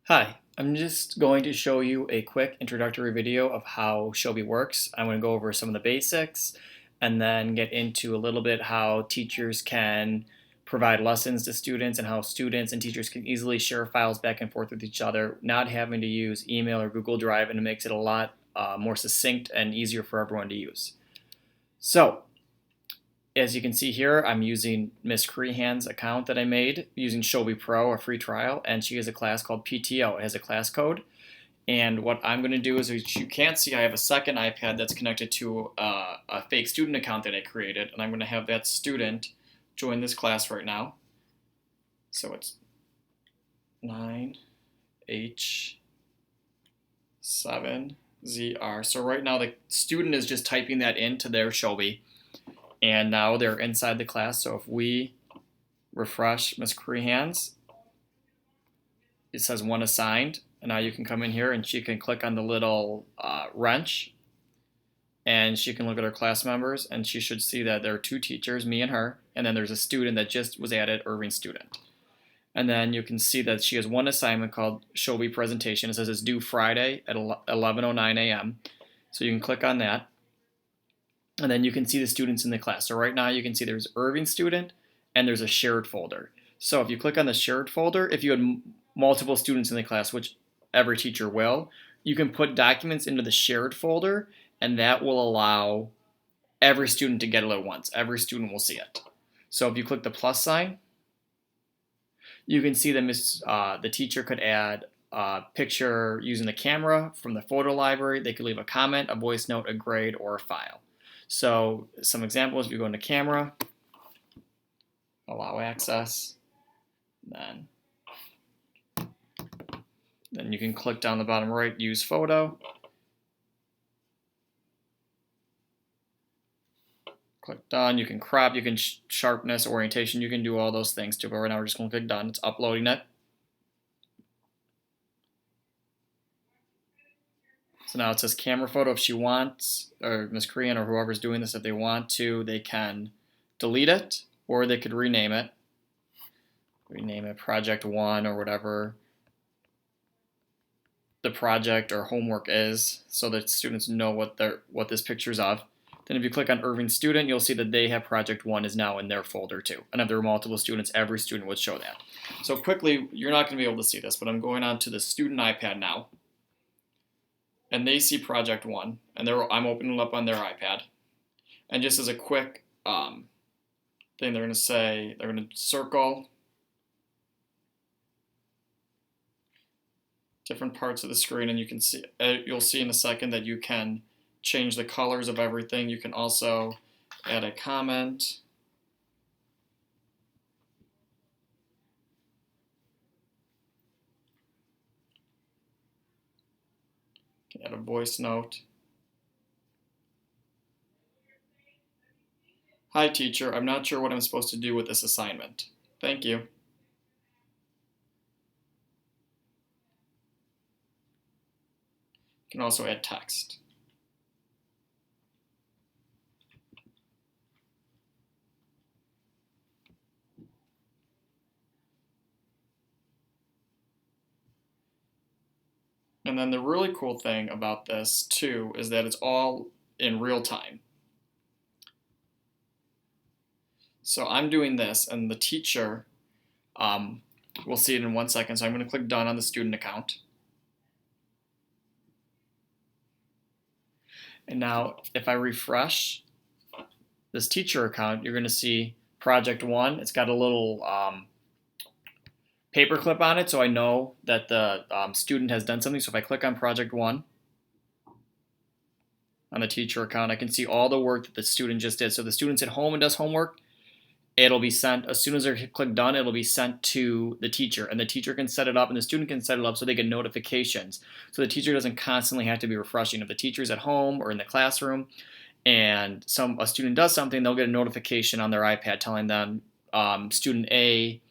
Hi, I'm just going to show you a quick introductory video of how Showbie works. I'm going to go over some of the basics and then get into a little bit how teachers can provide lessons to students and how students and teachers can easily share files back and forth with each other, not having to use email or Google Drive, and it makes it a lot more succinct and easier for everyone to use. So, as you can see here, I'm using Miss Crehan's account that I made using Showbie Pro, a free trial, and she has a class called PTO. It has a class code. And what I'm going to do is, as you can't see, I have a second iPad that's connected to a fake student account that I created, and I'm going to have that student join this class right now. So it's 9H7ZR. So right now the student is just typing that into their Showbie. And now they're inside the class. So if we refresh Miss Crehan's, it says one assigned. And now you can come in here and she can click on the little wrench and she can look at her class members and she should see that there are two teachers, me and her, and then there's a student that just was added, Irving student. And then you can see that she has one assignment called Showbie presentation. It says it's due Friday at 11:09 a.m. So you can click on that. And then you can see the students in the class. So right now you can see there's Irving student and there's a shared folder. So if you click on the shared folder, if you had multiple students in the class, which every teacher will, you can put documents into the shared folder and that will allow every student to get it at once. Every student will see it. So if you click the plus sign, you can see that the teacher could add a picture using the camera from the photo library. They could leave a comment, a voice note, a grade, or a file. So some examples, if you go into camera, allow access, then you can click down the bottom right, use photo. Click done, you can crop, you can sharpness, orientation, you can do all those things too, but right now we're just going to click done. It's uploading it. So now it says camera photo. If she wants, or Ms. Korean or whoever's doing this, if they want to, they can delete it or they could rename it. Rename it Project 1 or whatever the project or homework is so that students know what this picture's of. Then if you click on Irving student, you'll see that they have Project 1 is now in their folder too. And if there were multiple students, every student would show that. So quickly, you're not going to be able to see this, but I'm going on to the student iPad now. And they see Project 1, and I'm opening it up on their iPad. And just as a quick thing, they're going to circle different parts of the screen, and you can see, you'll see in a second that you can change the colors of everything. You can also add a comment. You can add a voice note. Hi teacher, I'm not sure what I'm supposed to do with this assignment. Thank you. You can also add text. And then the really cool thing about this too is that it's all in real time. So I'm doing this and the teacher will see it in 1 second. So I'm going to click done on the student account. And now if I refresh this teacher account, you're going to see Project 1. It's got a little paperclip on it, so I know that the student has done something. So if I click on Project 1 on the teacher account, I can see all the work that the student just did. So the student's at home and does homework. It'll be sent, as soon as they click done, it'll be sent to the teacher. And the teacher can set it up and the student can set it up so they get notifications. So the teacher doesn't constantly have to be refreshing. If the teacher's at home or in the classroom and a student does something, they'll get a notification on their iPad telling them student A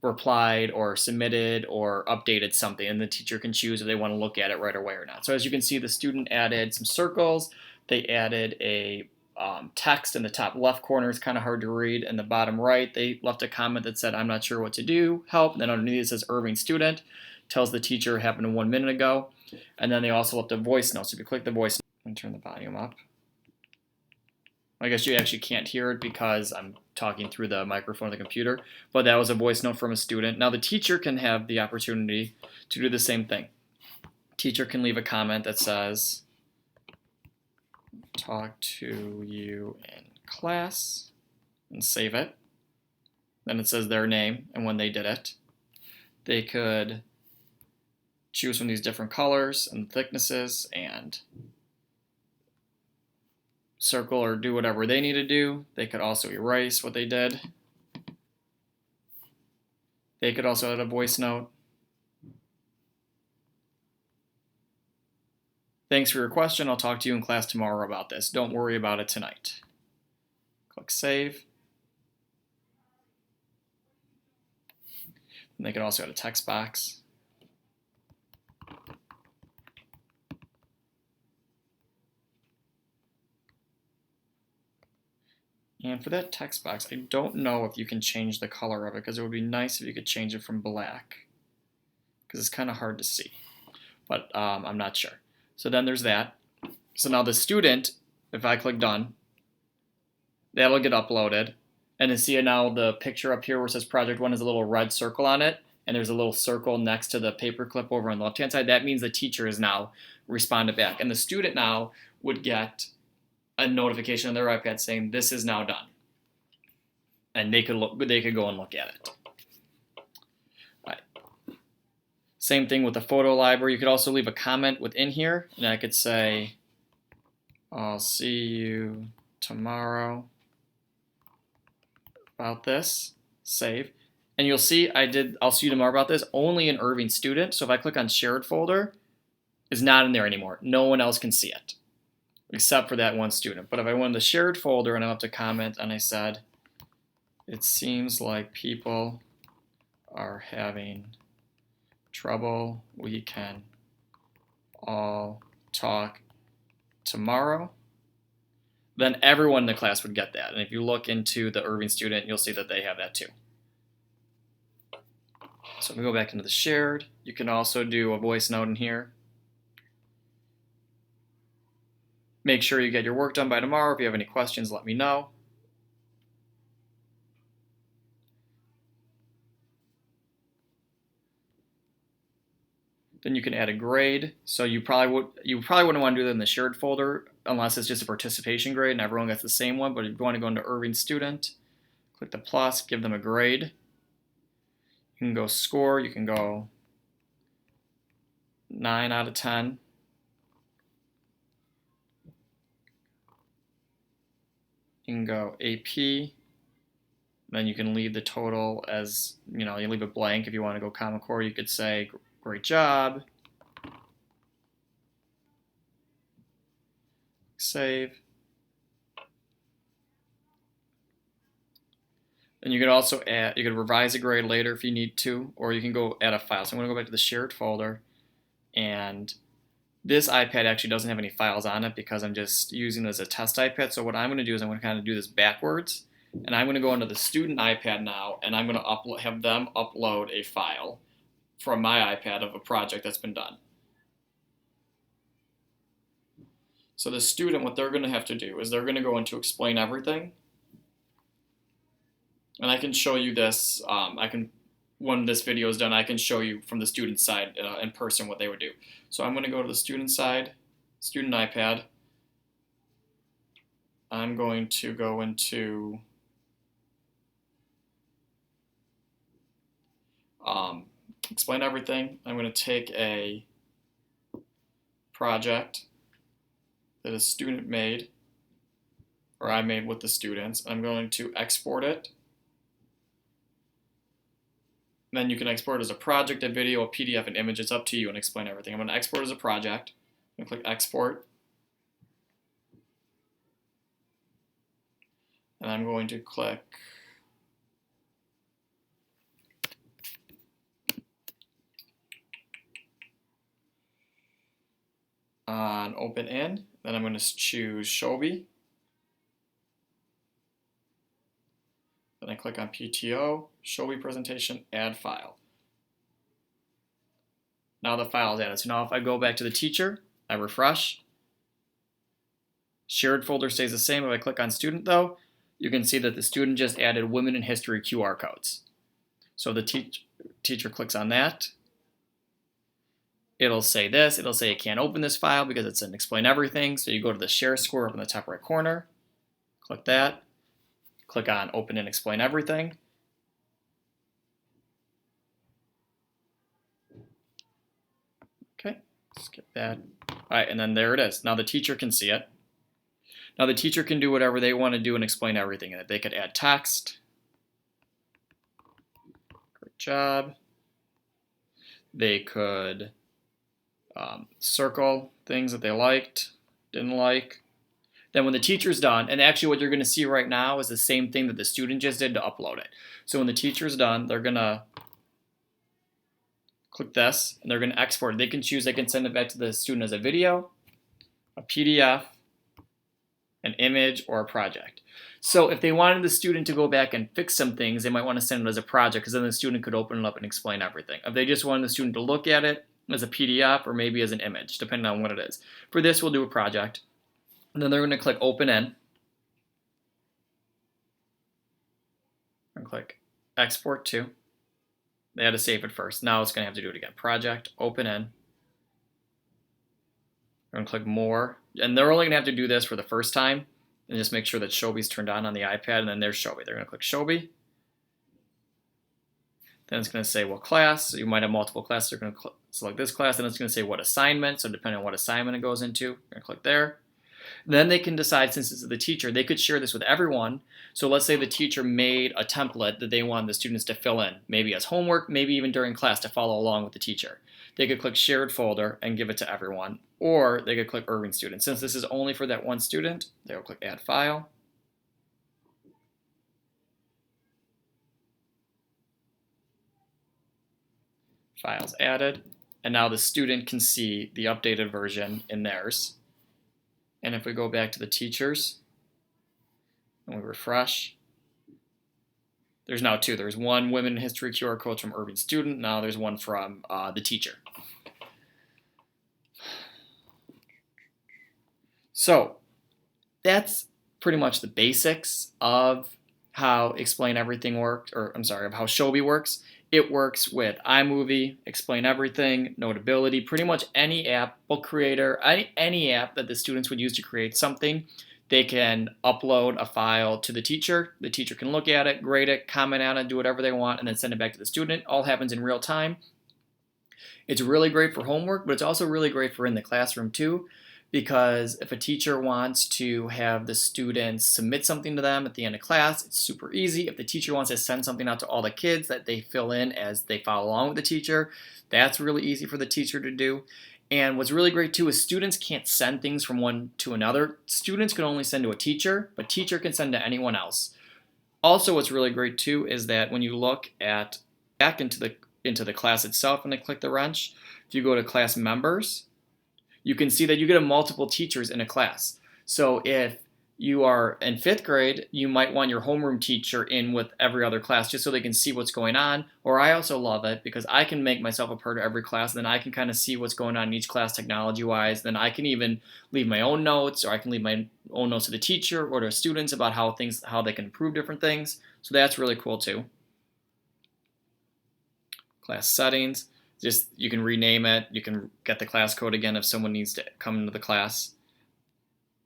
replied or submitted or updated something, and the teacher can choose if they want to look at it right away or not. So as you can see, the student added some circles. They added a text in the top left corner is kind of hard to read. In the bottom right, they left a comment that said, "I'm not sure what to do, help." And then underneath it says Irving student, tells the teacher happened 1 minute ago. And then they also left a voice note. So if you click the voice note and turn the volume up, I guess you actually can't hear it because I'm talking through the microphone of the computer, but that was a voice note from a student. Now the teacher can have the opportunity to do the same thing. Teacher can leave a comment that says, "Talk to you in class," and save it. Then it says their name and when they did it. They could choose from these different colors and thicknesses and circle or do whatever they need to do. They could also erase what they did. They could also add a voice note. "Thanks for your question. I'll talk to you in class tomorrow about this. Don't worry about it tonight." Click save. And they could also add a text box. And for that text box, I don't know if you can change the color of it, because it would be nice if you could change it from black, because it's kind of hard to see, but I'm not sure. So then there's that. So now the student, if I click done, that'll get uploaded. And then see now the picture up here where it says project 1 has a little red circle on it, and there's a little circle next to the paper clip over on the left hand side. That means the teacher has now responded back, and the student now would get a notification on their iPad saying this is now done, and they could go and look at it. All right. Same thing with the photo library. You could also leave a comment within here, and I could say, "I'll see you tomorrow about this." Save. And you'll see I'll see you tomorrow about this only in Irving student. So if I click on shared folder, it's not in there anymore. No one else can see it except for that one student. But if I went to the shared folder and I left a comment and I said, "It seems like people are having trouble. We can all talk tomorrow," then everyone in the class would get that. And if you look into the Irving student, you'll see that they have that too. So if we go back into the shared, you can also do a voice note in here. "Make sure you get your work done by tomorrow. If you have any questions, let me know." Then you can add a grade. So you probably wouldn't want to do that in the shared folder unless it's just a participation grade and everyone gets the same one. But if you want to go into Irving student, click the plus, give them a grade. You can go score. You can go 9 out of 10. You can go AP. Then you can leave the total as, you leave it blank. If you want to go Common Core, you could say great job. Save. And you could also add, you could revise a grade later if you need to, or you can go add a file. So I'm going to go back to the shared folder, and this iPad actually doesn't have any files on it because I'm just using it as a test iPad. So what I'm going to do is I'm going to kind of do this backwards, and I'm going to go into the student iPad now, and I'm going to have them upload a file from my iPad of a project that's been done. So the student, what they're going to have to do is they're going to go into explain everything. And I can show you this, when this video is done, I can show you from the student side in person what they would do. So I'm going to go to the student side, student iPad. I'm going to go into explain everything. I'm going to take a project that a student made, or I made with the students. I'm going to export it. Then you can export it as a project, a video, a PDF, an image. It's up to you, and explain everything. I'm going to export as a project. I'm going to click export. And I'm going to click on open in. Then I'm going to choose Showbie. click on PTO, Showbie presentation, add file. Now the file is added. So now if I go back to the teacher, I refresh. Shared folder stays the same. If I click on student though, you can see that the student just added Women in History QR codes. So the teacher clicks on that. It'll say this. It'll say it can't open this file because it's an explain everything. So you go to the share square up in the top right corner. Click that. Click on open and explain everything. Okay, skip that. All right, and then there it is. Now the teacher can see it. Now the teacher can do whatever they want to do and explain everything in it. They could add text. Great job. They could circle things that they liked, didn't like. Then when the teacher's done, and actually what you're going to see right now is the same thing that the student just did to upload it. So when the teacher's done, they're going to click this, and they're going to export it. They can choose, they can send it back to the student as a video, a PDF, an image, or a project. So if they wanted the student to go back and fix some things, they might want to send it as a project because then the student could open it up and explain everything. If they just wanted the student to look at it as a PDF or maybe as an image, depending on what it is. For this, we'll do a project. And then they're going to click open in. And click export to. They had to save it first. Now it's going to have to do it again. Project, open in. We're going to click more. And they're only going to have to do this for the first time. And just make sure that Showbie's turned on the iPad. And then there's Showbie. They're going to click Showbie. Then it's going to say what class. So you might have multiple classes. They're going to select this class. Then it's going to say what assignment. So depending on what assignment it goes into, you're going to click there. Then they can decide, since it's the teacher, they could share this with everyone. So let's say the teacher made a template that they want the students to fill in, maybe as homework, maybe even during class to follow along with the teacher. They could click shared folder and give it to everyone, or they could click Irving student. Since this is only for that one student, they'll click add file. Files added, and now the student can see the updated version in theirs. And if we go back to the teachers and we refresh, there's now two. There's one Women in History QR code from Irving student. Now there's one from the teacher. So that's pretty much the basics of how Explain Everything works, or I'm sorry, of how Showbie works. It works with iMovie, Explain Everything, Notability, pretty much any app, Book Creator, any app that the students would use to create something. They can upload a file to the teacher. The teacher can look at it, grade it, comment on it, do whatever they want, and then send it back to the student. All happens in real time. It's really great for homework, but it's also really great for in the classroom too, because if a teacher wants to have the students submit something to them at the end of class, it's super easy. If the teacher wants to send something out to all the kids that they fill in as they follow along with the teacher, that's really easy for the teacher to do. And what's really great too is students can't send things from one to another. Students can only send to a teacher, but teacher can send to anyone else. Also, what's really great too is that when you look at back into the class itself and then click the wrench, if you go to class members, you can see that you get multiple teachers in a class. So if you are in 5th grade, you might want your homeroom teacher in with every other class just so they can see what's going on. Or I also love it because I can make myself a part of every class, and then I can kind of see what's going on in each class technology-wise. Then I can even leave my own notes, or I can leave my own notes to the teacher or to students about how they can improve different things. So that's really cool too. Class settings. Just you can rename it. You can get the class code again if someone needs to come into the class.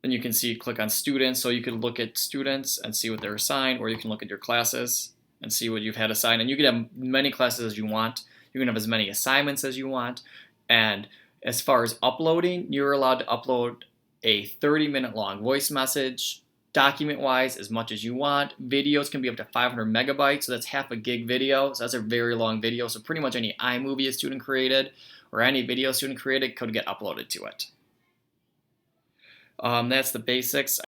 Then you can see, click on students, so you can look at students and see what they're assigned, or you can look at your classes and see what you've had assigned. And you can have many classes as you want. You can have as many assignments as you want. And as far as uploading, you're allowed to upload a 30-minute long voice message, document-wise, as much as you want. Videos can be up to 500 megabytes, so that's half a gig video. So that's a very long video. So pretty much any iMovie a student created or any video a student created could get uploaded to it. That's the basics.